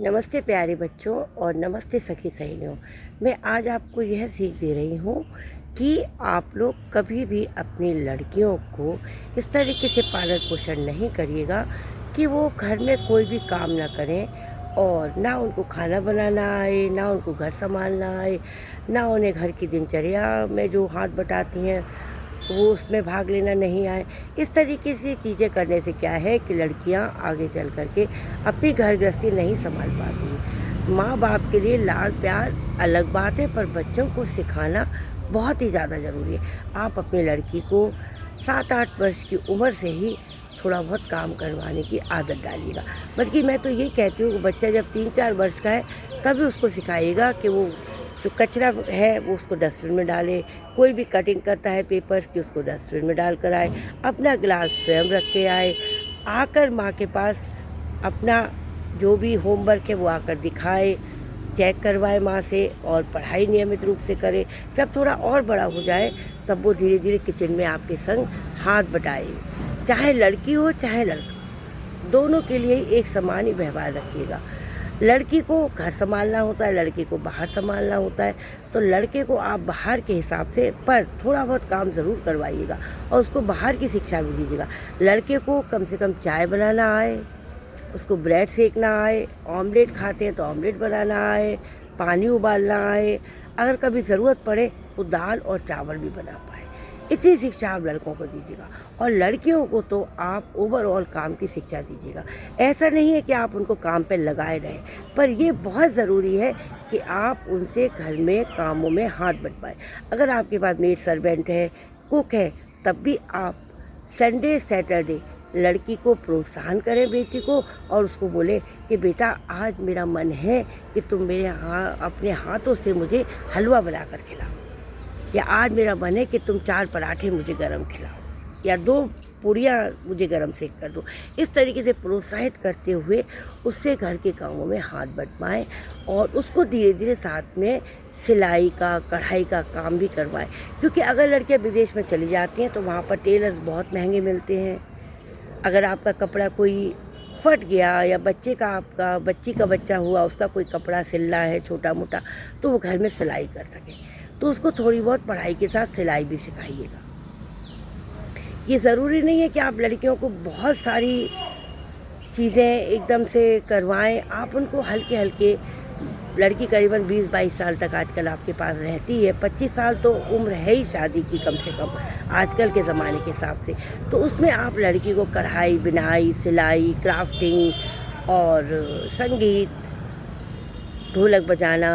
नमस्ते प्यारे बच्चों और नमस्ते सखी सहेलियों। मैं आज आपको यह सीख दे रही हूँ कि आप लोग कभी भी अपनी लड़कियों को इस तरीके से पालन पोषण नहीं करिएगा कि वो घर में कोई भी काम ना करें और ना उनको खाना बनाना आए, ना उनको घर संभालना आए, ना उन्हें घर की दिनचर्या में जो हाथ बटाती हैं वो उसमें भाग लेना नहीं आए। इस तरीके से चीज़ें करने से क्या है कि लड़कियां आगे चल कर के अपनी घर गृहस्थी नहीं संभाल पाती। माँ बाप के लिए लाड प्यार अलग बात है, पर बच्चों को सिखाना बहुत ही ज़्यादा ज़रूरी है। आप अपनी लड़की को 7-8 वर्ष की उम्र से ही थोड़ा बहुत काम करवाने की आदत डालिएगा। बल्कि मैं तो ये कहती हूँ कि बच्चा जब 3-4 वर्ष का है तभी उसको सिखाइएगा कि वो जो कचरा है वो उसको डस्टबिन में डाले। कोई भी कटिंग करता है पेपर्स की, उसको डस्टबिन में डाल कर आए। अपना गिलास स्वयं रख के आए। आकर माँ के पास अपना जो भी होमवर्क है वो आकर दिखाए, चेक करवाए माँ से, और पढ़ाई नियमित रूप से करे। जब थोड़ा और बड़ा हो जाए तब वो धीरे धीरे किचन में आपके संग हाथ बटाए। चाहे लड़की हो चाहे लड़का, दोनों के लिए एक समान ही व्यवहार रखिएगा। लड़की को घर संभालना होता है, लड़के को बाहर संभालना होता है, तो लड़के को आप बाहर के हिसाब से पर थोड़ा बहुत काम ज़रूर करवाइएगा और उसको बाहर की शिक्षा भी दीजिएगा। लड़के को कम से कम चाय बनाना आए, उसको ब्रेड सेकना आए, ऑमलेट खाते हैं तो ऑमलेट बनाना आए, पानी उबालना आए, अगर कभी ज़रूरत पड़े तो दाल और चावल भी बना पाए। इसी शिक्षा आप लड़कों को दीजिएगा और लड़कियों को तो आप ओवरऑल काम की शिक्षा दीजिएगा। ऐसा नहीं है कि आप उनको काम पे लगाए रहें, पर ये बहुत ज़रूरी है कि आप उनसे घर में कामों में हाथ बटवाएं। अगर आपके पास मेड सर्वेंट है, कुक है, तब भी आप संडे सैटरडे लड़की को प्रोत्साहन करें, बेटी को, और उसको बोले कि बेटा आज मेरा मन है कि तुम मेरे अपने हाथों से मुझे हलवा बना कर खिलाओ, या आज मेरा मन है कि तुम 4 पराठे मुझे गरम खिलाओ, या 2 पूड़ियाँ मुझे गरम सेक कर दो। इस तरीके से प्रोत्साहित करते हुए उससे घर के कामों में हाथ बटवाएं और उसको धीरे धीरे साथ में सिलाई का, कढ़ाई का काम भी करवाएं। क्योंकि अगर लड़कियाँ विदेश में चली जाती हैं तो वहाँ पर टेलर्स बहुत महंगे मिलते हैं। अगर आपका कपड़ा कोई फट गया या बच्चे का, आपका बच्ची का बच्चा हुआ, उसका कोई कपड़ा सिलना है छोटा मोटा, तो वो घर में सिलाई कर सके, तो उसको थोड़ी बहुत पढ़ाई के साथ सिलाई भी सिखाइएगा। ये ज़रूरी नहीं है कि आप लड़कियों को बहुत सारी चीज़ें एकदम से करवाएं। आप उनको हल्के हल्के, लड़की करीबन 20-22 साल तक आजकल आपके पास रहती है, 25 साल तो उम्र है ही शादी की कम से कम आजकल के ज़माने के हिसाब से, तो उसमें आप लड़की को कढ़ाई, बुनाई, सिलाई, क्राफ्टिंग और संगीत, ढोलक बजाना,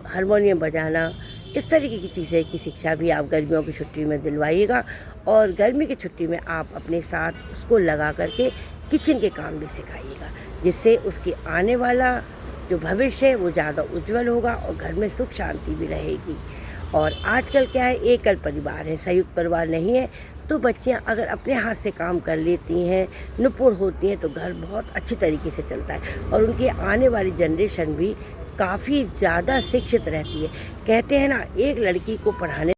हारमोनियम बजाना, इस तरीके की चीज़ें की शिक्षा भी आप गर्मियों की छुट्टी में दिलवाइएगा। और गर्मी की छुट्टी में आप अपने साथ उसको लगा करके किचन के काम भी सिखाइएगा, जिससे उसके आने वाला जो भविष्य है वो ज़्यादा उज्जवल होगा और घर में सुख शांति भी रहेगी। और आजकल क्या है, एकल परिवार है, संयुक्त परिवार नहीं है, तो बच्चियां अगर अपने हाथ से काम कर लेती हैं, निपुण होती हैं, तो घर बहुत अच्छी तरीके से चलता है और उनकी आने वाली जनरेशन भी काफ़ी ज़्यादा शिक्षित रहती है। कहते हैं ना, एक लड़की को पढ़ाने